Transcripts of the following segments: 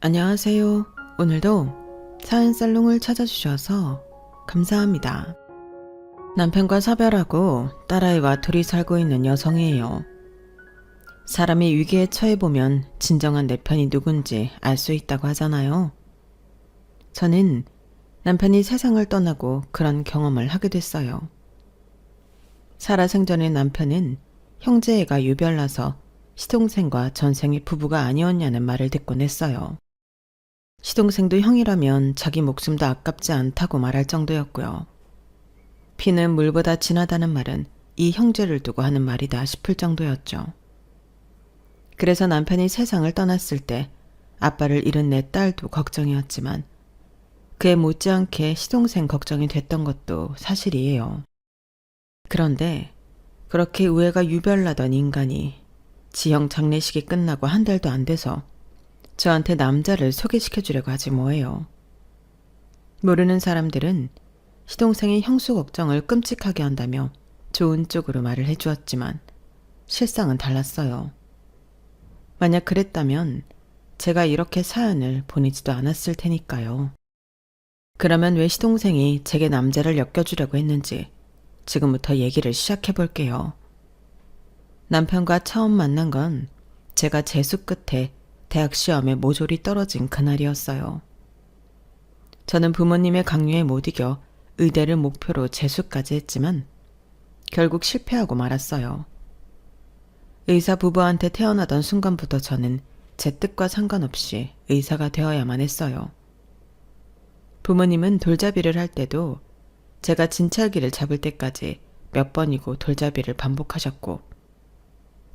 안녕하세요. 오늘도 사연살롱을 찾아주셔서 감사합니다. 남편과 사별하고 딸아이와 둘이 살고 있는 여성이에요. 사람이 위기에 처해보면 진정한 내 편이 누군지 알 수 있다고 하잖아요. 저는 남편이 세상을 떠나고 그런 경험을 하게 됐어요. 살아생전에 남편은 형제애가 유별나서 시동생과 전생의 부부가 아니었냐는 말을 듣곤 했어요. 시동생도 형이라면 자기 목숨도 아깝지 않다고 말할 정도였고요. 피는 물보다 진하다는 말은 이 형제를 두고 하는 말이다 싶을 정도였죠. 그래서 남편이 세상을 떠났을 때 아빠를 잃은 내 딸도 걱정이었지만 그에 못지않게 시동생 걱정이 됐던 것도 사실이에요. 그런데 그렇게 우애가 유별나던 인간이 지형 장례식이 끝나고 한 달도 안 돼서 저한테 남자를 소개시켜주려고 하지 뭐예요. 모르는 사람들은 시동생의 형수 걱정을 끔찍하게 한다며 좋은 쪽으로 말을 해주었지만 실상은 달랐어요. 만약 그랬다면 제가 이렇게 사연을 보내지도 않았을 테니까요. 그러면 왜 시동생이 제게 남자를 엮여주려고 했는지 지금부터 얘기를 시작해 볼게요. 남편과 처음 만난 건 제가 재수 끝에 대학 시험에 모조리 떨어진 그날이었어요. 저는 부모님의 강요에 못 이겨 의대를 목표로 재수까지 했지만 결국 실패하고 말았어요. 의사 부부한테 태어나던 순간부터 저는 제 뜻과 상관없이 의사가 되어야만 했어요. 부모님은 돌잡이를 할 때도 제가 진찰기를 잡을 때까지 몇 번이고 돌잡이를 반복하셨고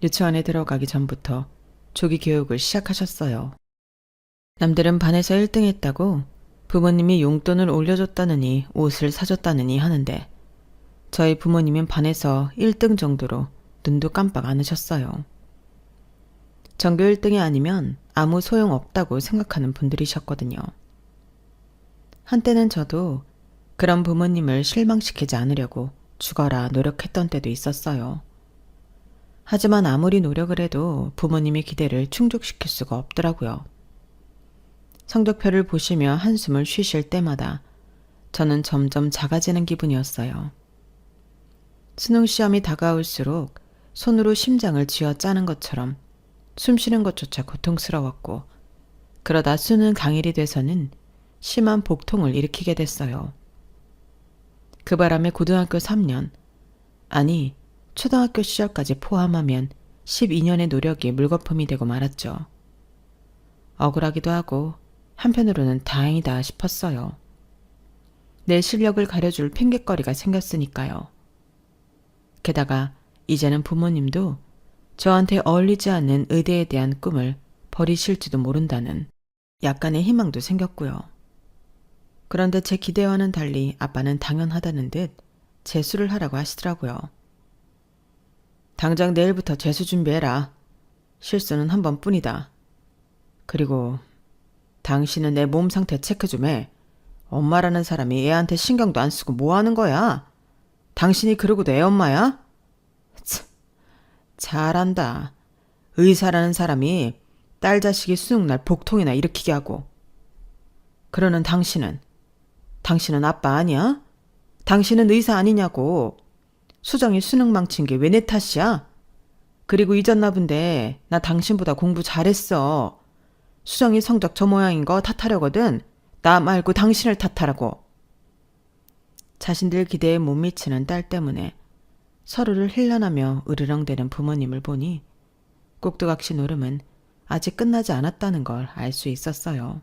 유치원에 들어가기 전부터 조기 교육을 시작하셨어요. 남들은 반에서 1등 했다고 부모님이 용돈을 올려줬다느니 옷을 사줬다느니 하는데 저희 부모님은 반에서 1등 정도로 눈도 깜빡 안 하셨어요. 전교 1등이 아니면 아무 소용없다고 생각하는 분들이셨거든요. 한때는 저도 그런 부모님을 실망시키지 않으려고 죽어라 노력했던 때도 있었어요. 하지만 아무리 노력을 해도 부모님의 기대를 충족시킬 수가 없더라고요. 성적표를 보시며 한숨을 쉬실 때마다 저는 점점 작아지는 기분이었어요. 수능 시험이 다가올수록 손으로 심장을 쥐어 짜는 것처럼 숨 쉬는 것조차 고통스러웠고 그러다 수능 당일이 돼서는 심한 복통을 일으키게 됐어요. 그 바람에 고등학교 3년, 아니 초등학교 시절까지 포함하면 12년의 노력이 물거품이 되고 말았죠. 억울하기도 하고 한편으로는 다행이다 싶었어요. 내 실력을 가려줄 핑곗거리가 생겼으니까요. 게다가 이제는 부모님도 저한테 어울리지 않는 의대에 대한 꿈을 버리실지도 모른다는 약간의 희망도 생겼고요. 그런데 제 기대와는 달리 아빠는 당연하다는 듯 재수를 하라고 하시더라고요. 당장 내일부터 재수 준비해라. 실수는 한 번뿐이다. 그리고 당신은 내 몸 상태 체크 좀 해. 엄마라는 사람이 애한테 신경도 안 쓰고 뭐 하는 거야? 당신이 그러고도 애 엄마야? 참, 잘한다. 의사라는 사람이 딸 자식이 수능날 복통이나 일으키게 하고. 그러는 당신은 아빠 아니야? 당신은 의사 아니냐고. 수정이 수능 망친 게 왜 내 탓이야? 그리고 잊었나 본데 나 당신보다 공부 잘했어. 수정이 성적 저 모양인 거 탓하려거든. 나 말고 당신을 탓하라고. 자신들 기대에 못 미치는 딸 때문에 서로를 힐난하며 으르렁대는 부모님을 보니 꼭두각시 노름은 아직 끝나지 않았다는 걸 알 수 있었어요.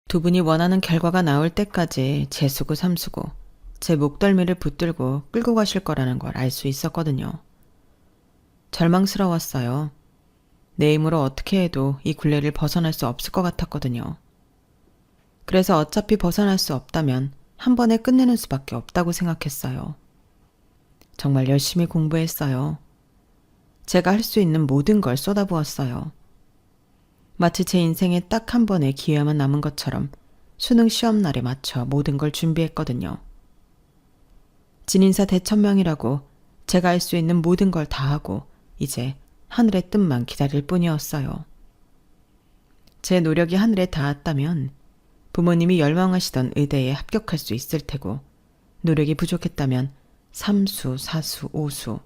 두 분이 원하는 결과가 나올 때까지 재수고 삼수고 제 목덜미를 붙들고 끌고 가실 거라는 걸 알 수 있었거든요. 절망스러웠어요. 내 힘으로 어떻게 해도 이 굴레를 벗어날 수 없을 것 같았거든요. 그래서 어차피 벗어날 수 없다면 한 번에 끝내는 수밖에 없다고 생각했어요. 정말 열심히 공부했어요. 제가 할 수 있는 모든 걸 쏟아부었어요. 마치 제 인생에 딱 한 번의 기회만 남은 것처럼 수능 시험날에 맞춰 모든 걸 준비했거든요. 진인사 대천명이라고 제가 할 수 있는 모든 걸 다 하고 이제 하늘의 뜻만 기다릴 뿐이었어요. 제 노력이 하늘에 닿았다면 부모님이 열망하시던 의대에 합격할 수 있을 테고, 노력이 부족했다면 삼수, 사수, 오수,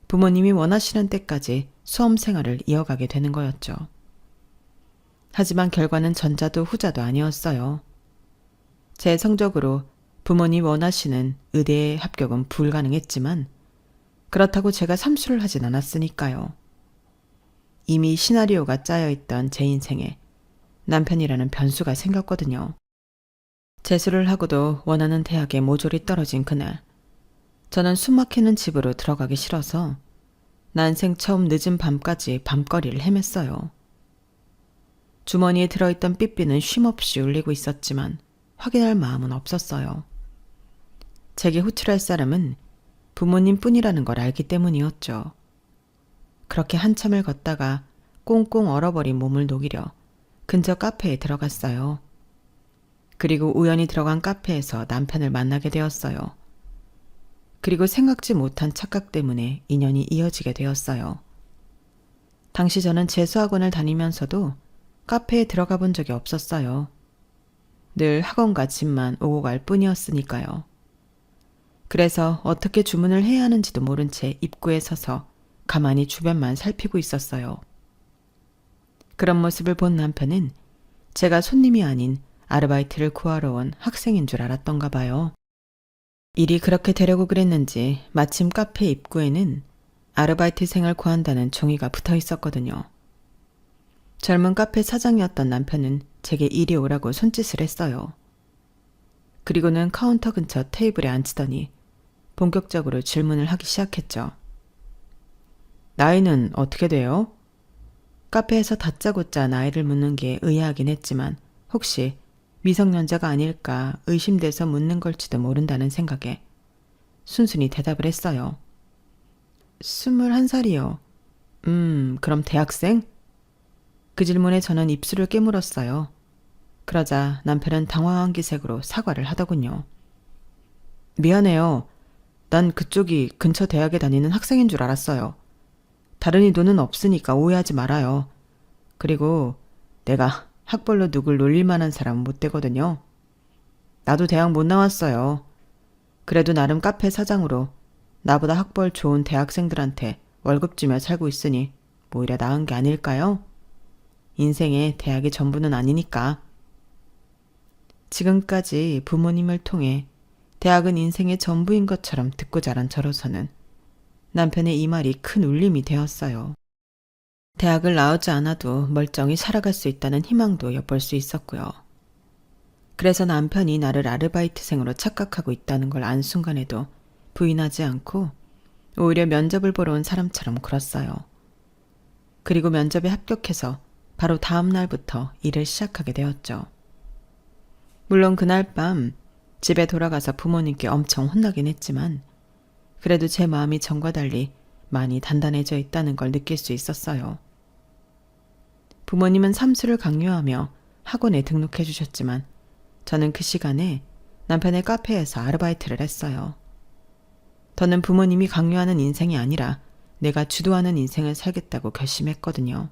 부모님이 원하시는 때까지 수험 생활을 이어가게 되는 거였죠. 하지만 결과는 전자도 후자도 아니었어요. 제 성적으로 부모님 원하시는 의대에 합격은 불가능했지만 그렇다고 제가 삼수를 하진 않았으니까요. 이미 시나리오가 짜여있던 제 인생에 남편이라는 변수가 생겼거든요. 재수를 하고도 원하는 대학에 모조리 떨어진 그날, 저는 숨막히는 집으로 들어가기 싫어서 난생 처음 늦은 밤까지 밤거리를 헤맸어요. 주머니에 들어있던 삐삐는 쉼없이 울리고 있었지만 확인할 마음은 없었어요. 제게 호출할 사람은 부모님뿐이라는 걸 알기 때문이었죠. 그렇게 한참을 걷다가 꽁꽁 얼어버린 몸을 녹이려 근처 카페에 들어갔어요. 그리고 우연히 들어간 카페에서 남편을 만나게 되었어요. 그리고 생각지 못한 착각 때문에 인연이 이어지게 되었어요. 당시 저는 재수학원을 다니면서도 카페에 들어가 본 적이 없었어요. 늘 학원과 집만 오고 갈 뿐이었으니까요. 그래서 어떻게 주문을 해야 하는지도 모른 채 입구에 서서 가만히 주변만 살피고 있었어요. 그런 모습을 본 남편은 제가 손님이 아닌 아르바이트를 구하러 온 학생인 줄 알았던가 봐요. 일이 그렇게 되려고 그랬는지 마침 카페 입구에는 아르바이트생을 구한다는 종이가 붙어 있었거든요. 젊은 카페 사장이었던 남편은 제게 이리 오라고 손짓을 했어요. 그리고는 카운터 근처 테이블에 앉히더니 본격적으로 질문을 하기 시작했죠. 나이는 어떻게 돼요? 카페에서 다짜고짜 나이를 묻는 게 의아하긴 했지만 혹시 미성년자가 아닐까 의심돼서 묻는 걸지도 모른다는 생각에 순순히 대답을 했어요. 21살이요. 그럼 대학생? 그 질문에 저는 입술을 깨물었어요. 그러자 남편은 당황한 기색으로 사과를 하더군요. 미안해요. 난 그쪽이 근처 대학에 다니는 학생인 줄 알았어요. 다른 의도는 없으니까 오해하지 말아요. 그리고 내가 학벌로 누굴 놀릴 만한 사람은 못 되거든요. 나도 대학 못 나왔어요. 그래도 나름 카페 사장으로 나보다 학벌 좋은 대학생들한테 월급 주며 살고 있으니 오히려 나은 게 아닐까요? 인생에 대학이 전부는 아니니까. 지금까지 부모님을 통해 대학은 인생의 전부인 것처럼 듣고 자란 저로서는 남편의 이 말이 큰 울림이 되었어요. 대학을 나오지 않아도 멀쩡히 살아갈 수 있다는 희망도 엿볼 수 있었고요. 그래서 남편이 나를 아르바이트생으로 착각하고 있다는 걸 안 순간에도 부인하지 않고 오히려 면접을 보러 온 사람처럼 굴었어요. 그리고 면접에 합격해서 바로 다음 날부터 일을 시작하게 되었죠. 물론 그날 밤 집에 돌아가서 부모님께 엄청 혼나긴 했지만 그래도 제 마음이 전과 달리 많이 단단해져 있다는 걸 느낄 수 있었어요. 부모님은 삼수를 강요하며 학원에 등록해 주셨지만 저는 그 시간에 남편의 카페에서 아르바이트를 했어요. 더는 부모님이 강요하는 인생이 아니라 내가 주도하는 인생을 살겠다고 결심했거든요.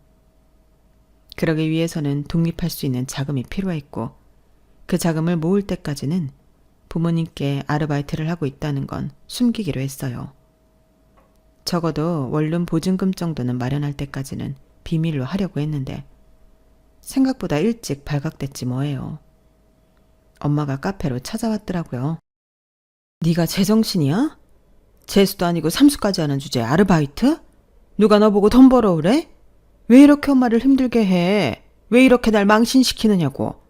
그러기 위해서는 독립할 수 있는 자금이 필요했고 그 자금을 모을 때까지는 부모님께 아르바이트를 하고 있다는 건 숨기기로 했어요. 적어도 원룸 보증금 정도는 마련할 때까지는 비밀로 하려고 했는데 생각보다 일찍 발각됐지 뭐예요. 엄마가 카페로 찾아왔더라고요. 네가 제정신이야? 재수도 아니고 삼수까지 하는 주제에 아르바이트? 누가 너보고 돈 벌어오래? 왜 이렇게 엄마를 힘들게 해? 왜 이렇게 날 망신시키느냐고.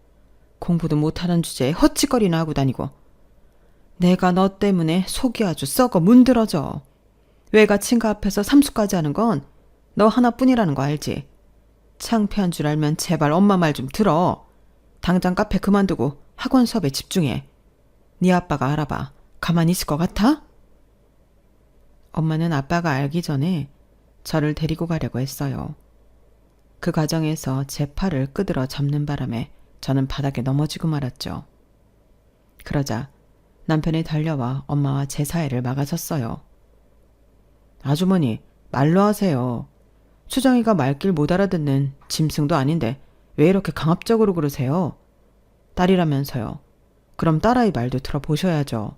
공부도 못하는 주제에 헛짓거리나 하고 다니고. 내가 너 때문에 속이 아주 썩어 문드러져. 외가 친구 앞에서 삼수까지 하는 건 너 하나뿐이라는 거 알지? 창피한 줄 알면 제발 엄마 말 좀 들어. 당장 카페 그만두고 학원 수업에 집중해. 네 아빠가 알아봐. 가만히 있을 것 같아? 엄마는 아빠가 알기 전에 저를 데리고 가려고 했어요. 그 과정에서 제 팔을 끄드러 잡는 바람에 저는 바닥에 넘어지고 말았죠. 그러자 남편이 달려와 엄마와 제 사이를 막아섰어요. 아주머니, 말로 하세요. 추정이가 말길 못 알아듣는 짐승도 아닌데 왜 이렇게 강압적으로 그러세요? 딸이라면서요. 그럼 딸아이 말도 들어보셔야죠.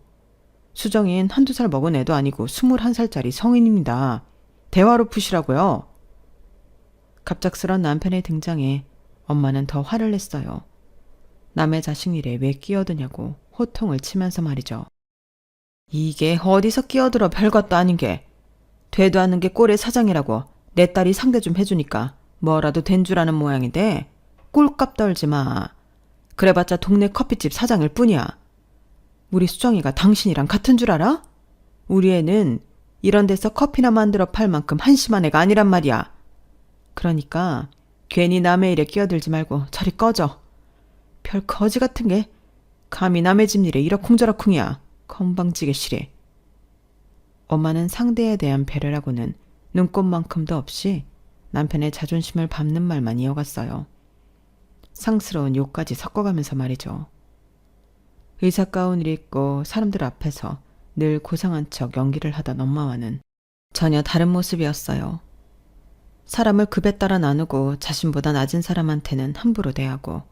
수정인 한두 살 먹은 애도 아니고 21살짜리 성인입니다. 대화로 푸시라고요. 갑작스런 남편의 등장에 엄마는 더 화를 냈어요. 남의 자식 일에 왜 끼어드냐고 호통을 치면서 말이죠. 이게 어디서 끼어들어 별것도 아닌 게. 되도 않는 게 꼴의 사장이라고 내 딸이 상대 좀 해주니까 뭐라도 된 줄 아는 모양인데 꼴값 떨지 마. 그래봤자 동네 커피집 사장일 뿐이야. 우리 수정이가 당신이랑 같은 줄 알아? 우리 애는 이런 데서 커피나 만들어 팔 만큼 한심한 애가 아니란 말이야. 그러니까 괜히 남의 일에 끼어들지 말고 저리 꺼져. 별 거지 같은 게 감히 남의 집 일에 이러쿵저러쿵이야. 건방지게 싫어. 엄마는 상대에 대한 배려라고는 눈꼽만큼도 없이 남편의 자존심을 밟는 말만 이어갔어요. 상스러운 욕까지 섞어가면서 말이죠. 의사 가운을 입고 사람들 앞에서 늘 고상한 척 연기를 하던 엄마와는 전혀 다른 모습이었어요. 사람을 급에 따라 나누고 자신보다 낮은 사람한테는 함부로 대하고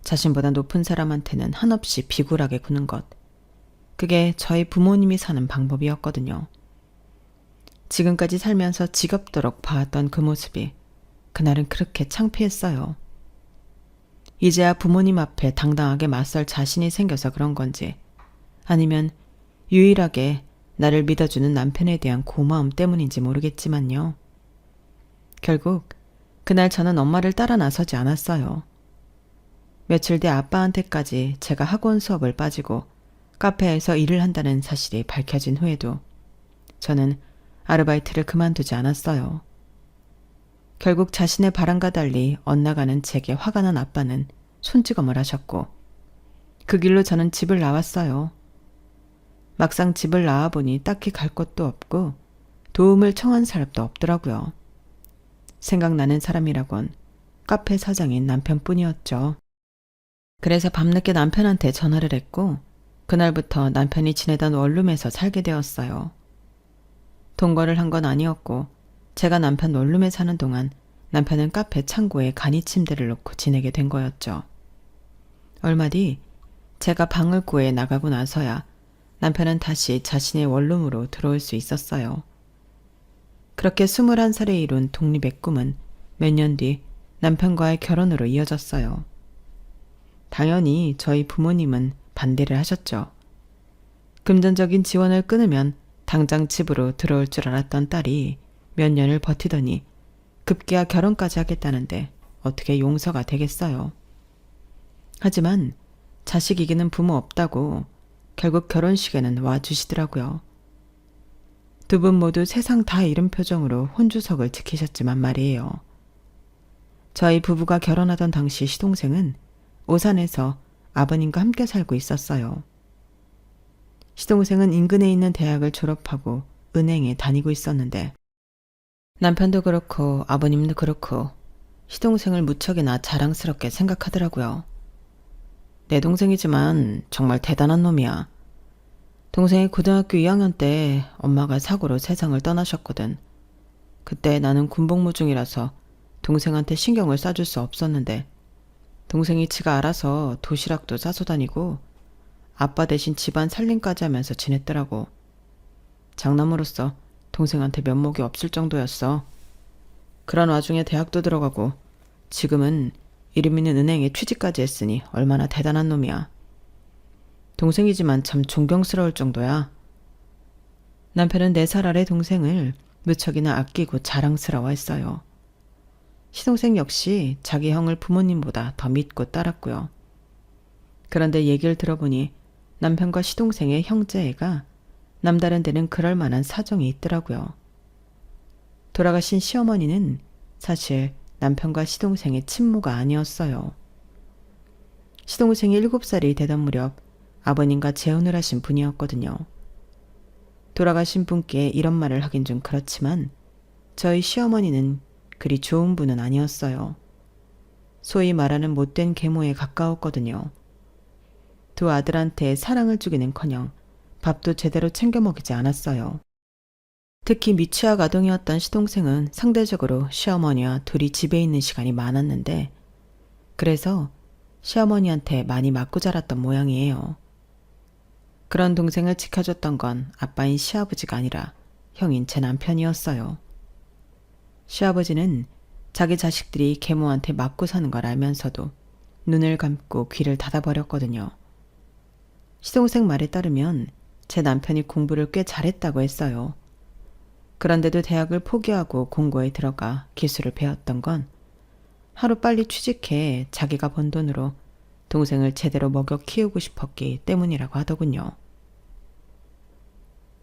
자신보다 높은 사람한테는 한없이 비굴하게 구는 것. 그게 저희 부모님이 사는 방법이었거든요. 지금까지 살면서 지겹도록 봐왔던 그 모습이 그날은 그렇게 창피했어요. 이제야 부모님 앞에 당당하게 맞설 자신이 생겨서 그런 건지 아니면 유일하게 나를 믿어주는 남편에 대한 고마움 때문인지 모르겠지만요. 결국 그날 저는 엄마를 따라 나서지 않았어요. 며칠 뒤 아빠한테까지 제가 학원 수업을 빠지고 카페에서 일을 한다는 사실이 밝혀진 후에도 저는 아르바이트를 그만두지 않았어요. 결국 자신의 바람과 달리 엇나가는 제게 화가 난 아빠는 손찌검을 하셨고 그 길로 저는 집을 나왔어요. 막상 집을 나와보니 딱히 갈 곳도 없고 도움을 청한 사람도 없더라고요. 생각나는 사람이라곤 카페 사장인 남편뿐이었죠. 그래서 밤늦게 남편한테 전화를 했고 그날부터 남편이 지내던 원룸에서 살게 되었어요. 동거를 한 건 아니었고 제가 남편 원룸에 사는 동안 남편은 카페 창고에 간이 침대를 놓고 지내게 된 거였죠. 얼마 뒤 제가 방을 구해 나가고 나서야 남편은 다시 자신의 원룸으로 들어올 수 있었어요. 그렇게 21살에 이룬 독립의 꿈은 몇 년 뒤 남편과의 결혼으로 이어졌어요. 당연히 저희 부모님은 반대를 하셨죠. 금전적인 지원을 끊으면 당장 집으로 들어올 줄 알았던 딸이 몇 년을 버티더니 급기야 결혼까지 하겠다는데 어떻게 용서가 되겠어요. 하지만 자식 이기는 부모 없다고 결국 결혼식에는 와주시더라고요. 두 분 모두 세상 다 잃은 표정으로 혼주석을 지키셨지만 말이에요. 저희 부부가 결혼하던 당시 시동생은 오산에서 아버님과 함께 살고 있었어요. 시동생은 인근에 있는 대학을 졸업하고 은행에 다니고 있었는데 남편도 그렇고 아버님도 그렇고 시동생을 무척이나 자랑스럽게 생각하더라고요. 내 동생이지만 정말 대단한 놈이야. 동생이 고등학교 2학년 때 엄마가 사고로 세상을 떠나셨거든. 그때 나는 군복무 중이라서 동생한테 신경을 써줄 수 없었는데 동생이 지가 알아서 도시락도 싸서 다니고 아빠 대신 집안 살림까지 하면서 지냈더라고. 장남으로서 동생한테 면목이 없을 정도였어. 그런 와중에 대학도 들어가고 지금은 이름 있는 은행에 취직까지 했으니 얼마나 대단한 놈이야. 동생이지만 참 존경스러울 정도야. 남편은 4살 아래 동생을 무척이나 아끼고 자랑스러워했어요. 시동생 역시 자기 형을 부모님보다 더 믿고 따랐고요. 그런데 얘기를 들어보니 남편과 시동생의 형제애가 남다른 데는 그럴 만한 사정이 있더라고요. 돌아가신 시어머니는 사실 남편과 시동생의 친모가 아니었어요. 시동생이 7살이 되던 무렵 아버님과 재혼을 하신 분이었거든요. 돌아가신 분께 이런 말을 하긴 좀 그렇지만 저희 시어머니는 그리 좋은 분은 아니었어요. 소위 말하는 못된 계모에 가까웠거든요. 두 아들한테 사랑을 주기는커녕 밥도 제대로 챙겨 먹이지 않았어요. 특히 미취학 아동이었던 시동생은 상대적으로 시어머니와 둘이 집에 있는 시간이 많았는데 그래서 시어머니한테 많이 맞고 자랐던 모양이에요. 그런 동생을 지켜줬던 건 아빠인 시아버지가 아니라 형인 제 남편이었어요. 시아버지는 자기 자식들이 계모한테 맞고 사는 걸 알면서도 눈을 감고 귀를 닫아버렸거든요. 시동생 말에 따르면 제 남편이 공부를 꽤 잘했다고 했어요. 그런데도 대학을 포기하고 공고에 들어가 기술을 배웠던 건 하루빨리 취직해 자기가 번 돈으로 동생을 제대로 먹여 키우고 싶었기 때문이라고 하더군요.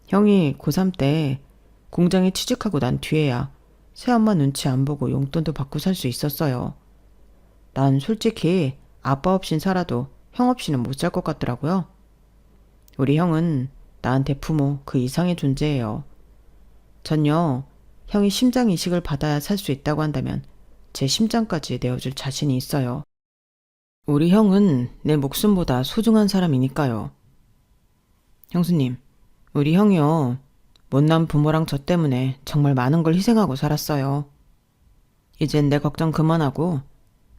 형이 고3 때 공장에 취직하고 난 뒤에야 새엄마 눈치 안 보고 용돈도 받고 살 수 있었어요. 난 솔직히 아빠 없인 살아도 형 없이는 못 살 것 같더라고요. 우리 형은 나한테 부모 그 이상의 존재예요. 전요, 형이 심장 이식을 받아야 살 수 있다고 한다면 제 심장까지 내어줄 자신이 있어요. 우리 형은 내 목숨보다 소중한 사람이니까요. 형수님, 우리 형이요. 못난 부모랑 저 때문에 정말 많은 걸 희생하고 살았어요. 이젠 내 걱정 그만하고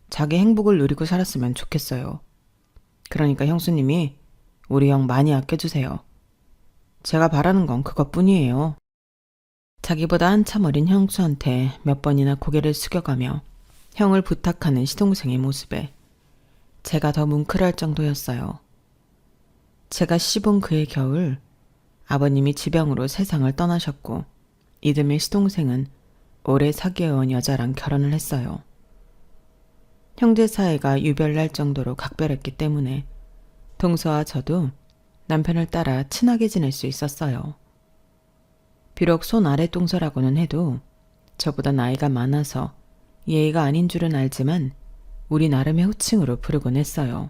자기 행복을 누리고 살았으면 좋겠어요. 그러니까 형수님이 우리 형 많이 아껴주세요. 제가 바라는 건 그것뿐이에요. 자기보다 한참 어린 형수한테 몇 번이나 고개를 숙여가며 형을 부탁하는 시동생의 모습에 제가 더 뭉클할 정도였어요. 제가 시집온 그해 겨울 아버님이 지병으로 세상을 떠나셨고 이듬해 시동생은 오래 사귀어온 여자랑 결혼을 했어요. 형제 사이가 유별날 정도로 각별했기 때문에 동서와 저도 남편을 따라 친하게 지낼 수 있었어요. 비록 손 아래 동서라고는 해도 저보다 나이가 많아서 예의가 아닌 줄은 알지만 우리 나름의 호칭으로 부르곤 했어요.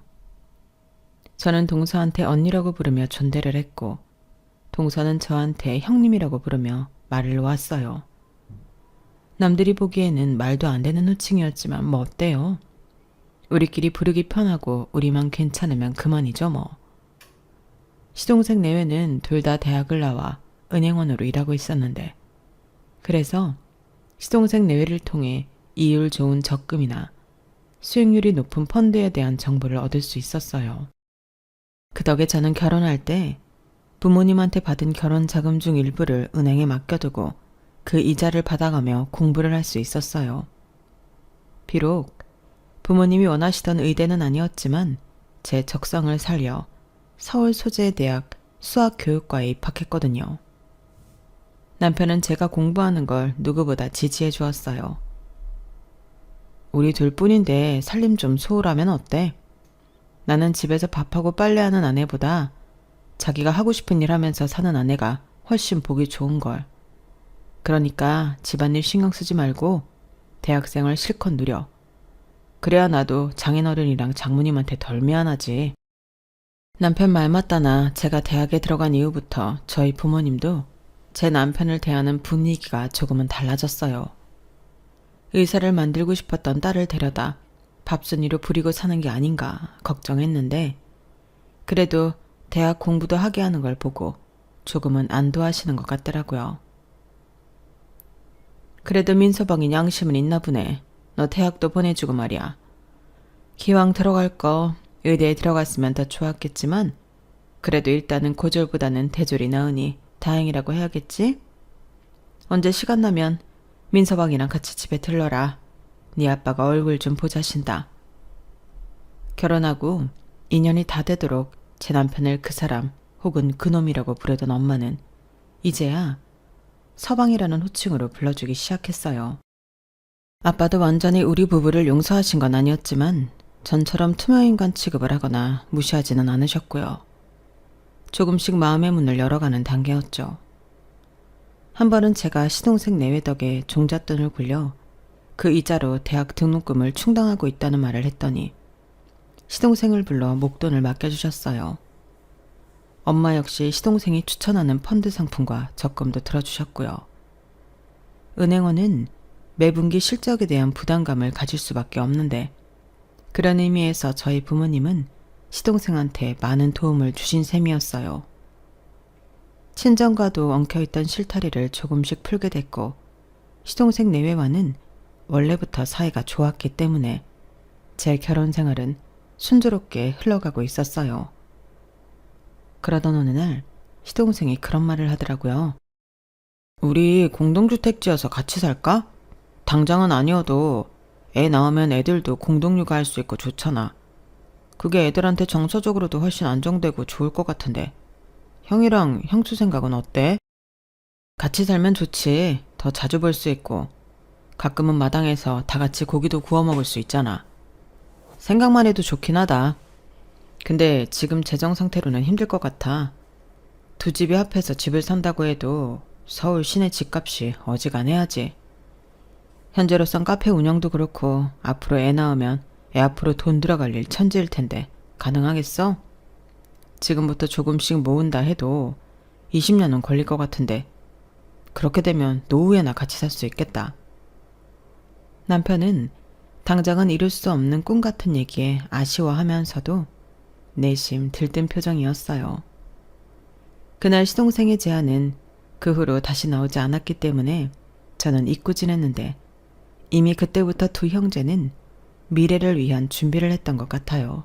저는 동서한테 언니라고 부르며 존대를 했고 동서는 저한테 형님이라고 부르며 말을 놓았어요. 남들이 보기에는 말도 안 되는 호칭이었지만 뭐 어때요? 우리끼리 부르기 편하고 우리만 괜찮으면 그만이죠 뭐. 시동생 내외는 둘 다 대학을 나와 은행원으로 일하고 있었는데 그래서 시동생 내외를 통해 이율 좋은 적금이나 수익률이 높은 펀드에 대한 정보를 얻을 수 있었어요. 그 덕에 저는 결혼할 때 부모님한테 받은 결혼 자금 중 일부를 은행에 맡겨두고 그 이자를 받아가며 공부를 할 수 있었어요. 비록 부모님이 원하시던 의대는 아니었지만 제 적성을 살려 서울 소재의 대학 수학교육과에 입학했거든요. 남편은 제가 공부하는 걸 누구보다 지지해 주었어요. 우리 둘뿐인데 살림 좀 소홀하면 어때? 나는 집에서 밥하고 빨래하는 아내보다 자기가 하고 싶은 일 하면서 사는 아내가 훨씬 보기 좋은걸. 그러니까 집안일 신경 쓰지 말고 대학생활 실컷 누려. 그래야 나도 장인어른이랑 장모님한테 덜 미안하지. 남편 말 맞다나 제가 대학에 들어간 이후부터 저희 부모님도 제 남편을 대하는 분위기가 조금은 달라졌어요. 의사를 만들고 싶었던 딸을 데려다 밥순이로 부리고 사는 게 아닌가 걱정했는데 그래도 대학 공부도 하게 하는 걸 보고 조금은 안도하시는 것 같더라고요. 그래도 민서방이 양심은 있나 보네. 너 대학도 보내주고 말이야. 기왕 들어갈 거 의대에 들어갔으면 더 좋았겠지만 그래도 일단은 고졸보다는 대졸이 나으니 다행이라고 해야겠지? 언제 시간 나면 민서방이랑 같이 집에 들러라. 네 아빠가 얼굴 좀 보자신다. 결혼하고 2년이 다 되도록 제 남편을 그 사람 혹은 그놈이라고 부르던 엄마는 이제야 서방이라는 호칭으로 불러주기 시작했어요. 아빠도 완전히 우리 부부를 용서하신 건 아니었지만 전처럼 투명인간 취급을 하거나 무시하지는 않으셨고요. 조금씩 마음의 문을 열어가는 단계였죠. 한 번은 제가 시동생 내외 덕에 종잣돈을 굴려 그 이자로 대학 등록금을 충당하고 있다는 말을 했더니 시동생을 불러 목돈을 맡겨주셨어요. 엄마 역시 시동생이 추천하는 펀드 상품과 적금도 들어주셨고요. 은행원은 매분기 실적에 대한 부담감을 가질 수밖에 없는데 그런 의미에서 저희 부모님은 시동생한테 많은 도움을 주신 셈이었어요. 친정과도 엉켜있던 실타리를 조금씩 풀게 됐고 시동생 내외와는 원래부터 사이가 좋았기 때문에 제 결혼 생활은 순조롭게 흘러가고 있었어요. 그러던 어느 날 시동생이 그런 말을 하더라고요. 우리 공동주택 지어서 같이 살까? 당장은 아니어도 애 낳으면 애들도 공동육아 할 수 있고 좋잖아. 그게 애들한테 정서적으로도 훨씬 안정되고 좋을 것 같은데. 형이랑 형수 생각은 어때? 같이 살면 좋지. 더 자주 볼 수 있고. 가끔은 마당에서 다 같이 고기도 구워 먹을 수 있잖아. 생각만 해도 좋긴 하다. 근데 지금 재정 상태로는 힘들 것 같아. 두 집이 합해서 집을 산다고 해도 서울 시내 집값이 어지간해야지. 현재로선 카페 운영도 그렇고 앞으로 애 낳으면 애 앞으로 돈 들어갈 일 천지일 텐데 가능하겠어? 지금부터 조금씩 모은다 해도 20년은 걸릴 것 같은데 그렇게 되면 노후에나 같이 살 수 있겠다. 남편은 당장은 이룰 수 없는 꿈 같은 얘기에 아쉬워하면서도 내심 들뜬 표정이었어요. 그날 시동생의 제안은 그 후로 다시 나오지 않았기 때문에 저는 잊고 지냈는데 이미 그때부터 두 형제는 미래를 위한 준비를 했던 것 같아요.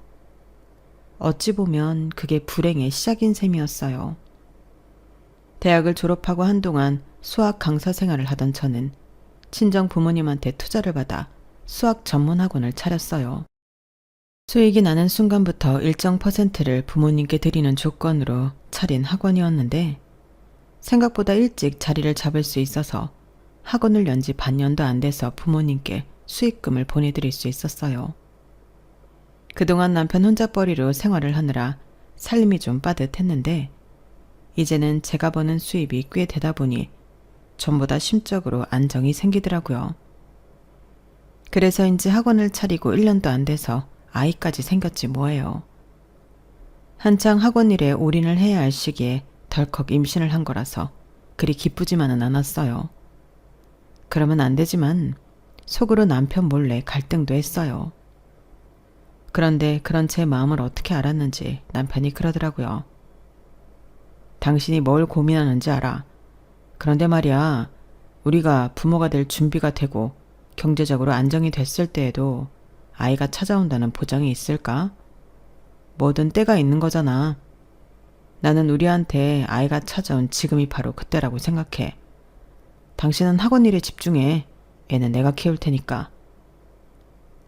어찌 보면 그게 불행의 시작인 셈이었어요. 대학을 졸업하고 한동안 수학 강사 생활을 하던 저는 친정 부모님한테 투자를 받아 수학 전문 학원을 차렸어요. 수익이 나는 순간부터 일정 퍼센트를 부모님께 드리는 조건으로 차린 학원이었는데 생각보다 일찍 자리를 잡을 수 있어서 학원을 연 지 반년도 안 돼서 부모님께 수익금을 보내드릴 수 있었어요. 그동안 남편 혼자벌이로 생활을 하느라 살림이 좀 빠듯했는데 이제는 제가 버는 수입이 꽤 되다 보니 전보다 심적으로 안정이 생기더라고요. 그래서인지 학원을 차리고 1년도 안 돼서 아이까지 생겼지 뭐예요. 한창 학원 일에 올인을 해야 할 시기에 덜컥 임신을 한 거라서 그리 기쁘지만은 않았어요. 그러면 안 되지만 속으로 남편 몰래 갈등도 했어요. 그런데 그런 제 마음을 어떻게 알았는지 남편이 그러더라고요. 당신이 뭘 고민하는지 알아. 그런데 말이야, 우리가 부모가 될 준비가 되고 경제적으로 안정이 됐을 때에도 아이가 찾아온다는 보장이 있을까? 뭐든 때가 있는 거잖아. 나는 우리한테 아이가 찾아온 지금이 바로 그때라고 생각해. 당신은 학원 일에 집중해. 애는 내가 키울 테니까.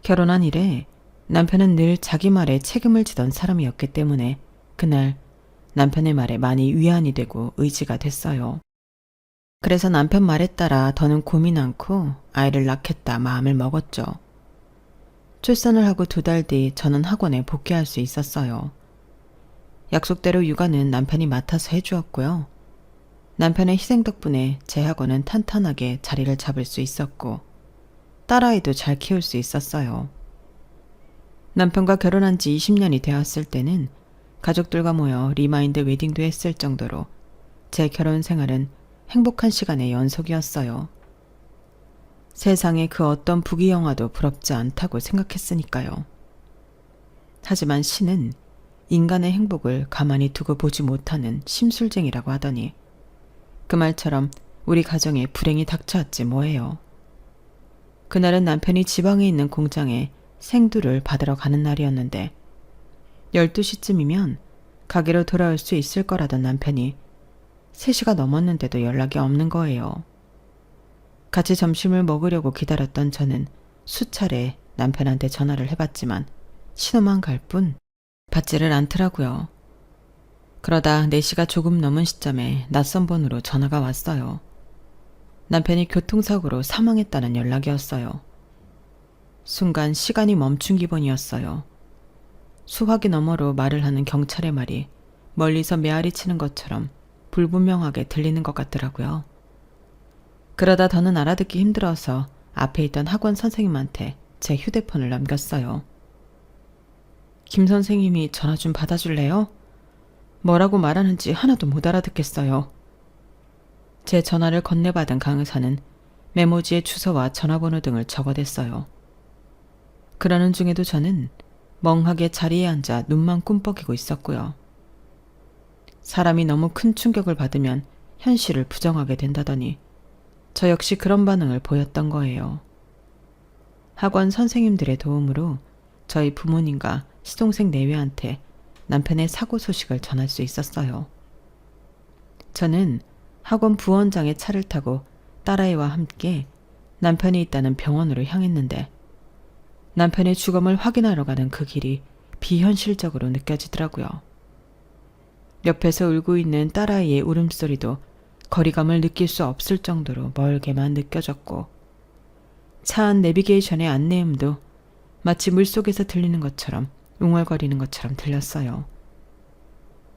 결혼한 이래 남편은 늘 자기 말에 책임을 지던 사람이었기 때문에 그날 남편의 말에 많이 위안이 되고 의지가 됐어요. 그래서 남편 말에 따라 더는 고민 않고 아이를 낳겠다 마음을 먹었죠. 출산을 하고 2달 뒤 저는 학원에 복귀할 수 있었어요. 약속대로 육아는 남편이 맡아서 해주었고요. 남편의 희생 덕분에 제 학원은 탄탄하게 자리를 잡을 수 있었고 딸아이도 잘 키울 수 있었어요. 남편과 결혼한 지 20년이 되었을 때는 가족들과 모여 리마인드 웨딩도 했을 정도로 제 결혼 생활은 행복한 시간의 연속이었어요. 세상에 그 어떤 부귀영화도 부럽지 않다고 생각했으니까요. 하지만 신은 인간의 행복을 가만히 두고 보지 못하는 심술쟁이라고 하더니 그 말처럼 우리 가정에 불행이 닥쳐왔지 뭐예요. 그날은 남편이 지방에 있는 공장에 생두를 받으러 가는 날이었는데 12시쯤이면 가게로 돌아올 수 있을 거라던 남편이 3시가 넘었는데도 연락이 없는 거예요. 같이 점심을 먹으려고 기다렸던 저는 수차례 남편한테 전화를 해봤지만 신호만 갈 뿐 받지를 않더라고요. 그러다 4시가 조금 넘은 시점에 낯선 번호로 전화가 왔어요. 남편이 교통사고로 사망했다는 연락이었어요. 순간 시간이 멈춘 기분이었어요. 수화기 너머로 말을 하는 경찰의 말이 멀리서 메아리 치는 것처럼 불분명하게 들리는 것 같더라고요. 그러다 더는 알아듣기 힘들어서 앞에 있던 학원 선생님한테 제 휴대폰을 넘겼어요. 김 선생님이 전화 좀 받아줄래요? 뭐라고 말하는지 하나도 못 알아듣겠어요. 제 전화를 건네받은 강 의사는 메모지에 주소와 전화번호 등을 적어댔어요. 그러는 중에도 저는 멍하게 자리에 앉아 눈만 꿈뻑이고 있었고요. 사람이 너무 큰 충격을 받으면 현실을 부정하게 된다더니 저 역시 그런 반응을 보였던 거예요. 학원 선생님들의 도움으로 저희 부모님과 시동생 내외한테 남편의 사고 소식을 전할 수 있었어요. 저는 학원 부원장의 차를 타고 딸아이와 함께 남편이 있다는 병원으로 향했는데 남편의 죽음을 확인하러 가는 그 길이 비현실적으로 느껴지더라고요. 옆에서 울고 있는 딸아이의 울음소리도 거리감을 느낄 수 없을 정도로 멀게만 느껴졌고 차 안 내비게이션의 안내음도 마치 물속에서 들리는 것처럼 웅얼거리는 것처럼 들렸어요.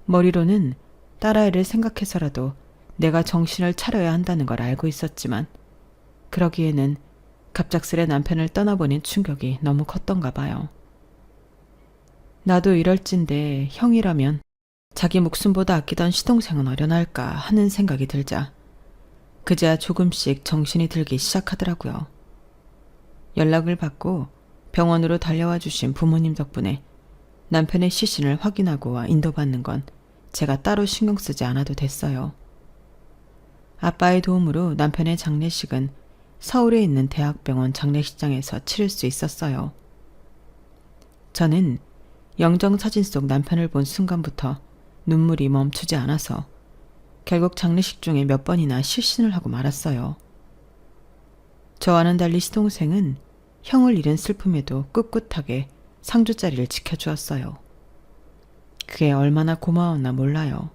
머리로는 딸아이를 생각해서라도 내가 정신을 차려야 한다는 걸 알고 있었지만 그러기에는 갑작스레 남편을 떠나보낸 충격이 너무 컸던가 봐요. 나도 이럴진데 형이라면 자기 목숨보다 아끼던 시동생은 어련할까 하는 생각이 들자 그제야 조금씩 정신이 들기 시작하더라고요. 연락을 받고 병원으로 달려와 주신 부모님 덕분에 남편의 시신을 확인하고 인도받는 건 제가 따로 신경 쓰지 않아도 됐어요. 아빠의 도움으로 남편의 장례식은 서울에 있는 대학병원 장례식장에서 치를 수 있었어요. 저는 영정사진 속 남편을 본 순간부터 눈물이 멈추지 않아서 결국 장례식 중에 몇 번이나 실신을 하고 말았어요. 저와는 달리 시동생은 형을 잃은 슬픔에도 꿋꿋하게 상주 자리를 지켜주었어요. 그게 얼마나 고마웠나 몰라요.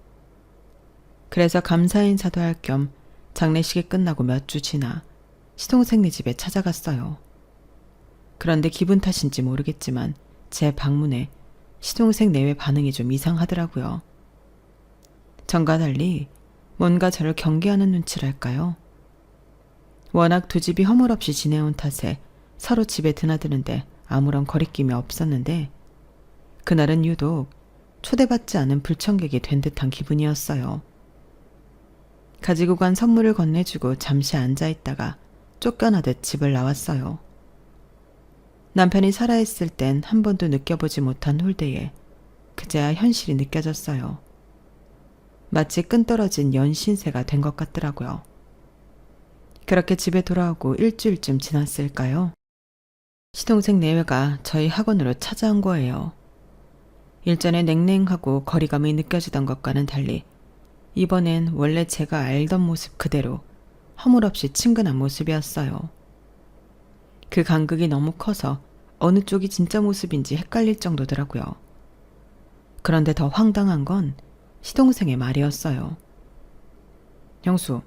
그래서 감사 인사도 할 겸 장례식이 끝나고 몇 주 지나 시동생네 집에 찾아갔어요. 그런데 기분 탓인지 모르겠지만 제 방문에 시동생 내외 반응이 좀 이상하더라고요. 전과 달리 뭔가 저를 경계하는 눈치랄까요? 워낙 두 집이 허물없이 지내온 탓에 서로 집에 드나드는데 아무런 거리낌이 없었는데 그날은 유독 초대받지 않은 불청객이 된 듯한 기분이었어요. 가지고 간 선물을 건네주고 잠시 앉아있다가 쫓겨나듯 집을 나왔어요. 남편이 살아있을 땐 한 번도 느껴보지 못한 홀대에 그제야 현실이 느껴졌어요. 마치 끈떨어진 연신세가 된 것 같더라고요. 그렇게 집에 돌아오고 일주일쯤 지났을까요? 시동생 내외가 저희 학원으로 찾아온 거예요. 일전에 냉랭하고 거리감이 느껴지던 것과는 달리 이번엔 원래 제가 알던 모습 그대로 허물없이 친근한 모습이었어요. 그 간극이 너무 커서 어느 쪽이 진짜 모습인지 헷갈릴 정도더라고요. 그런데 더 황당한 건 시동생의 말이었어요. 형수,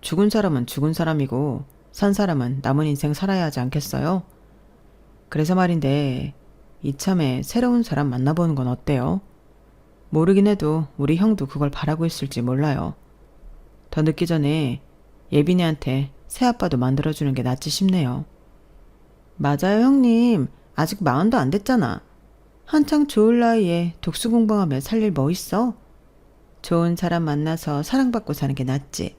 죽은 사람은 죽은 사람이고 산 사람은 남은 인생 살아야 하지 않겠어요? 그래서 말인데 이참에 새로운 사람 만나보는 건 어때요? 모르긴 해도 우리 형도 그걸 바라고 있을지 몰라요. 더 늦기 전에 예빈이한테 새아빠도 만들어주는 게 낫지 싶네요. 맞아요, 형님. 아직 40도 안 됐잖아. 한창 좋을 나이에 독수 공부하며 살 일 뭐 있어? 좋은 사람 만나서 사랑받고 사는 게 낫지.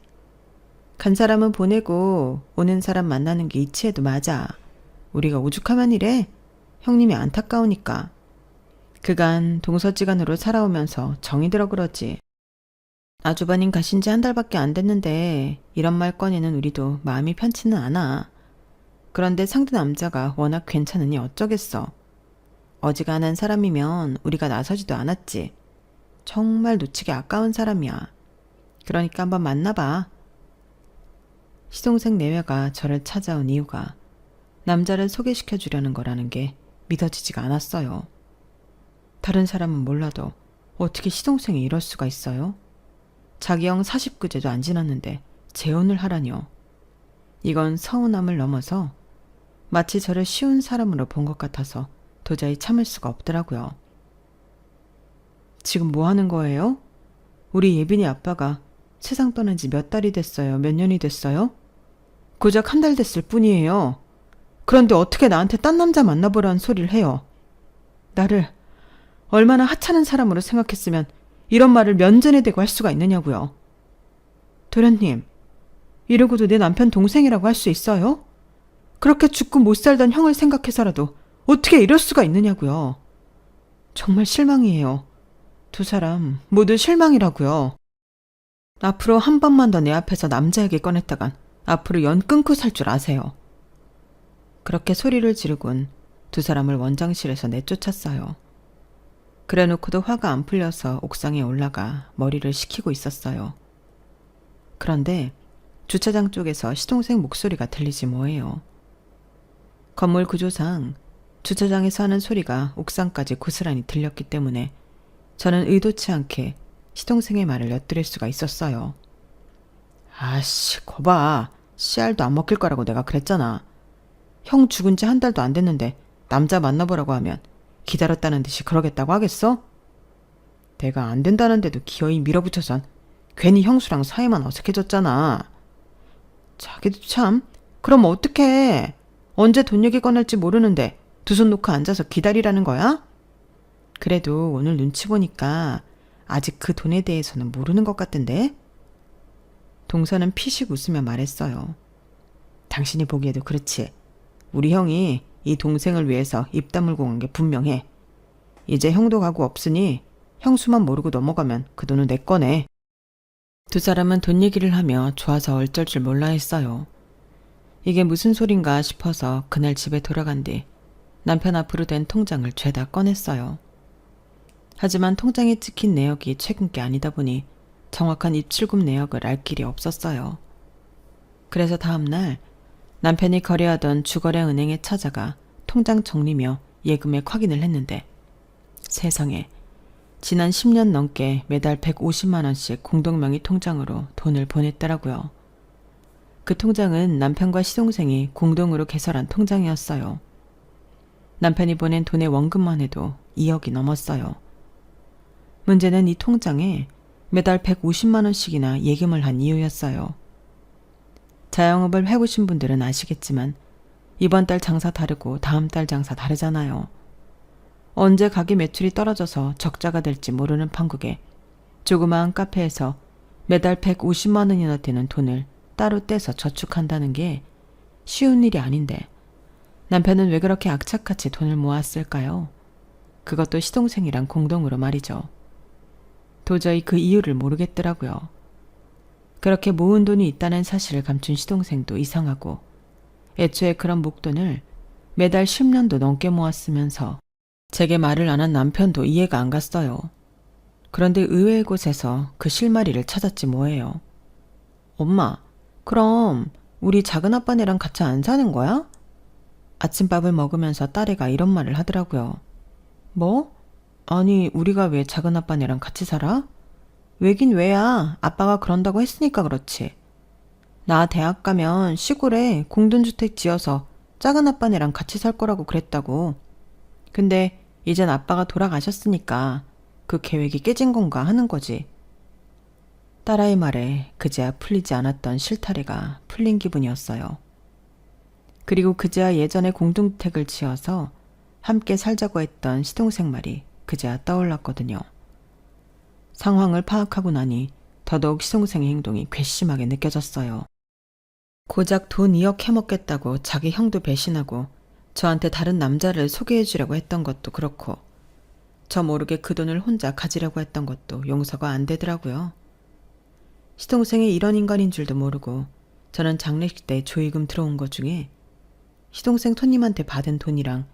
간 사람은 보내고 오는 사람 만나는 게 이치에도 맞아. 우리가 오죽하면 이래? 형님이 안타까우니까. 그간 동서지간으로 살아오면서 정이 들어 그러지. 아주버님 가신 지 한 달밖에 안 됐는데 이런 말 꺼내는 우리도 마음이 편치는 않아. 그런데 상대 남자가 워낙 괜찮으니 어쩌겠어. 어지간한 사람이면 우리가 나서지도 않았지. 정말 놓치기 아까운 사람이야. 그러니까 한번 만나봐. 시동생 내외가 저를 찾아온 이유가 남자를 소개시켜 주려는 거라는 게 믿어지지가 않았어요. 다른 사람은 몰라도 어떻게 시동생이 이럴 수가 있어요? 자기 형 49제도 안 지났는데 재혼을 하라니요. 이건 서운함을 넘어서 마치 저를 쉬운 사람으로 본 것 같아서 도저히 참을 수가 없더라고요. 지금 뭐 하는 거예요? 우리 예빈이 아빠가 세상 떠난 지 몇 달이 됐어요? 몇 년이 됐어요? 고작 한 달 됐을 뿐이에요. 그런데 어떻게 나한테 딴 남자 만나보라는 소리를 해요? 나를 얼마나 하찮은 사람으로 생각했으면 이런 말을 면전에 대고 할 수가 있느냐고요. 도련님, 이러고도 내 남편 동생이라고 할 수 있어요? 그렇게 죽고 못 살던 형을 생각해서라도 어떻게 이럴 수가 있느냐고요. 정말 실망이에요. 두 사람 모두 실망이라고요. 앞으로 한 번만 더 내 앞에서 남자 얘기 꺼냈다간 앞으로 연 끊고 살 줄 아세요. 그렇게 소리를 지르곤 두 사람을 원장실에서 내쫓았어요. 그래놓고도 화가 안 풀려서 옥상에 올라가 머리를 식히고 있었어요. 그런데 주차장 쪽에서 시동생 목소리가 들리지 뭐예요. 건물 구조상 주차장에서 하는 소리가 옥상까지 고스란히 들렸기 때문에 저는 의도치 않게 시동생의 말을 엿들을 수가 있었어요. 아씨, 거봐. 씨알도 안 먹힐 거라고 내가 그랬잖아. 형 죽은 지 한 달도 안 됐는데 남자 만나보라고 하면 기다렸다는 듯이 그러겠다고 하겠어? 내가 안 된다는데도 기어이 밀어붙여선 괜히 형수랑 사이만 어색해졌잖아. 자기도 참. 그럼 어떡해. 언제 돈 얘기 꺼낼지 모르는데 두 손 놓고 앉아서 기다리라는 거야? 그래도 오늘 눈치 보니까 아직 그 돈에 대해서는 모르는 것 같던데? 동서는 피식 웃으며 말했어요. 당신이 보기에도 그렇지. 우리 형이 이 동생을 위해서 입 다물고 간 게 분명해. 이제 형도 가고 없으니 형수만 모르고 넘어가면 그 돈은 내 거네. 두 사람은 돈 얘기를 하며 좋아서 어쩔 줄 몰라 했어요. 이게 무슨 소린가 싶어서 그날 집에 돌아간 뒤 남편 앞으로 된 통장을 죄다 꺼냈어요. 하지만 통장에 찍힌 내역이 최근 게 아니다 보니 정확한 입출금 내역을 알 길이 없었어요. 그래서 다음날 남편이 거래하던 주거래 은행에 찾아가 통장 정리며 예금액 확인을 했는데 세상에 지난 10년 넘게 매달 150만 원씩 공동명의 통장으로 돈을 보냈더라고요. 그 통장은 남편과 시동생이 공동으로 개설한 통장이었어요. 남편이 보낸 돈의 원금만 해도 2억이 넘었어요. 문제는 이 통장에 매달 150만 원씩이나 예금을 한 이유였어요. 자영업을 해보신 분들은 아시겠지만 이번 달 장사 다르고 다음 달 장사 다르잖아요. 언제 가게 매출이 떨어져서 적자가 될지 모르는 판국에 조그마한 카페에서 매달 150만 원이나 되는 돈을 따로 떼서 저축한다는 게 쉬운 일이 아닌데 남편은 왜 그렇게 악착같이 돈을 모았을까요? 그것도 시동생이랑 공동으로 말이죠. 도저히 그 이유를 모르겠더라고요. 그렇게 모은 돈이 있다는 사실을 감춘 시동생도 이상하고 애초에 그런 목돈을 매달 10년도 넘게 모았으면서 제게 말을 안 한 남편도 이해가 안 갔어요. 그런데 의외의 곳에서 그 실마리를 찾았지 뭐예요. 엄마, 그럼 우리 작은아빠네랑 같이 안 사는 거야? 아침밥을 먹으면서 딸애가 이런 말을 하더라고요. 뭐? 아니, 우리가 왜 작은아빠네랑 같이 살아? 왜긴 왜야. 아빠가 그런다고 했으니까 그렇지. 나 대학 가면 시골에 공동주택 지어서 작은아빠네랑 같이 살 거라고 그랬다고. 근데 이젠 아빠가 돌아가셨으니까 그 계획이 깨진 건가 하는 거지. 딸아이 말에 그제야 풀리지 않았던 실타래가 풀린 기분이었어요. 그리고 그제야 예전에 공동주택을 지어서 함께 살자고 했던 시동생 말이 그제야 떠올랐거든요. 상황을 파악하고 나니 더더욱 시동생의 행동이 괘씸하게 느껴졌어요. 고작 돈 2억 해먹겠다고 자기 형도 배신하고 저한테 다른 남자를 소개해주려고 했던 것도 그렇고 저 모르게 그 돈을 혼자 가지려고 했던 것도 용서가 안 되더라고요. 시동생이 이런 인간인 줄도 모르고 저는 장례식 때 조의금 들어온 것 중에 시동생 손님한테 받은 돈이랑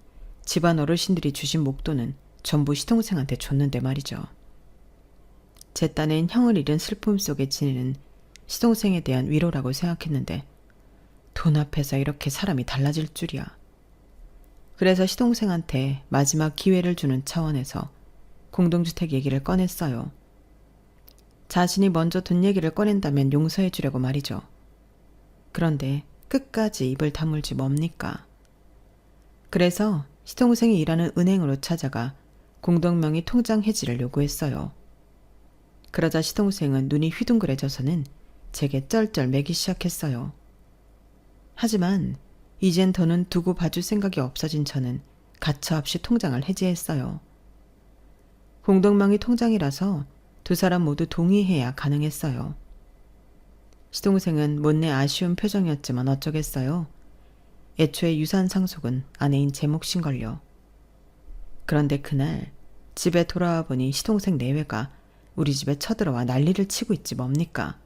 집안 어르신들이 주신 목돈은 전부 시동생한테 줬는데 말이죠. 제 딴엔 형을 잃은 슬픔 속에 지내는 시동생에 대한 위로라고 생각했는데 돈 앞에서 이렇게 사람이 달라질 줄이야. 그래서 시동생한테 마지막 기회를 주는 차원에서 공동주택 얘기를 꺼냈어요. 자신이 먼저 돈 얘기를 꺼낸다면 용서해 주려고 말이죠. 그런데 끝까지 입을 다물지 뭡니까? 그래서 시동생이 일하는 은행으로 찾아가 공동명의 통장 해지를 요구했어요. 그러자 시동생은 눈이 휘둥그레져서는 제게 쩔쩔 매기 시작했어요. 하지만 이젠 더는 두고 봐줄 생각이 없어진 저는 가차없이 통장을 해지했어요. 공동명의 통장이라서 두 사람 모두 동의해야 가능했어요. 시동생은 못내 아쉬운 표정이었지만 어쩌겠어요. 애초에 유산 상속은 아내인 제 몫인걸요. 그런데 그날 집에 돌아와 보니 시동생 내외가 우리 집에 쳐들어와 난리를 치고 있지 뭡니까?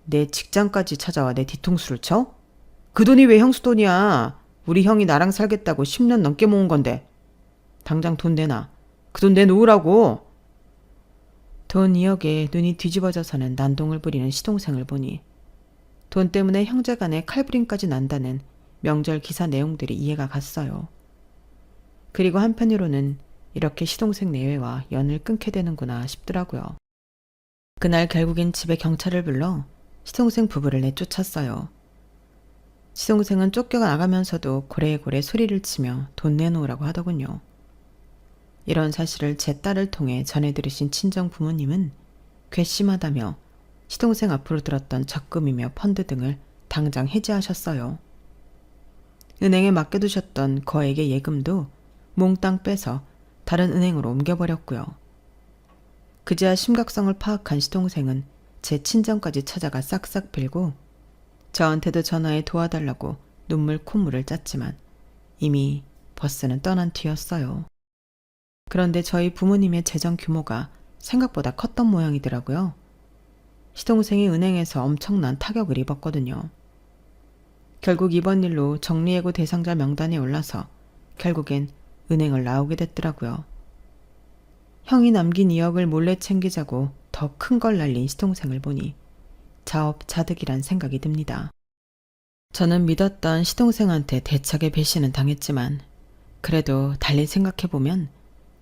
내 직장까지 찾아와 내 뒤통수를 쳐? 그 돈이 왜 형수 돈이야? 우리 형이 나랑 살겠다고 10년 넘게 모은 건데 당장 돈 내놔. 그 돈 내놓으라고. 돈 2억에 눈이 뒤집어져서는 난동을 부리는 시동생을 보니 돈 때문에 형제간에 칼부림까지 난다는 명절 기사 내용들이 이해가 갔어요. 그리고 한편으로는 이렇게 시동생 내외와 연을 끊게 되는구나 싶더라고요. 그날 결국엔 집에 경찰을 불러 시동생 부부를 내쫓았어요. 시동생은 쫓겨나가면서도 고래고래 소리를 치며 돈 내놓으라고 하더군요. 이런 사실을 제 딸을 통해 전해 들으신 친정 부모님은 괘씸하다며 시동생 앞으로 들었던 적금이며 펀드 등을 당장 해지하셨어요. 은행에 맡겨두셨던 거액의 예금도 몽땅 빼서 다른 은행으로 옮겨버렸고요. 그제야 심각성을 파악한 시동생은 제 친정까지 찾아가 싹싹 빌고 저한테도 전화해 도와달라고 눈물 콧물을 짰지만 이미 버스는 떠난 뒤였어요. 그런데 저희 부모님의 재정 규모가 생각보다 컸던 모양이더라고요. 시동생이 은행에서 엄청난 타격을 입었거든요. 결국 이번 일로 정리해고 대상자 명단에 올라서 결국엔 은행을 나오게 됐더라고요. 형이 남긴 2억을 몰래 챙기자고 더 큰 걸 날린 시동생을 보니 자업자득이란 생각이 듭니다. 저는 믿었던 시동생한테 대차게 배신은 당했지만 그래도 달리 생각해보면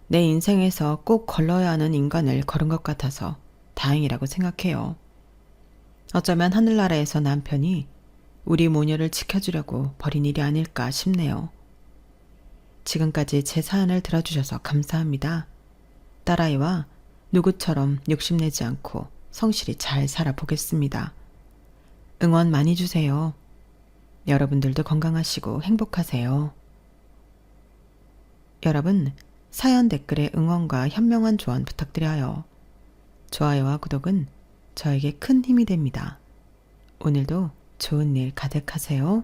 내 인생에서 꼭 걸러야 하는 인간을 걸은 것 같아서 다행이라고 생각해요. 어쩌면 하늘나라에서 남편이 우리 모녀를 지켜주려고 벌인 일이 아닐까 싶네요. 지금까지 제 사연을 들어주셔서 감사합니다. 딸아이와 누구처럼 욕심내지 않고 성실히 잘 살아보겠습니다. 응원 많이 주세요. 여러분들도 건강하시고 행복하세요. 여러분, 사연 댓글에 응원과 현명한 조언 부탁드려요. 좋아요와 구독은 저에게 큰 힘이 됩니다. 오늘도 좋은 일 가득하세요.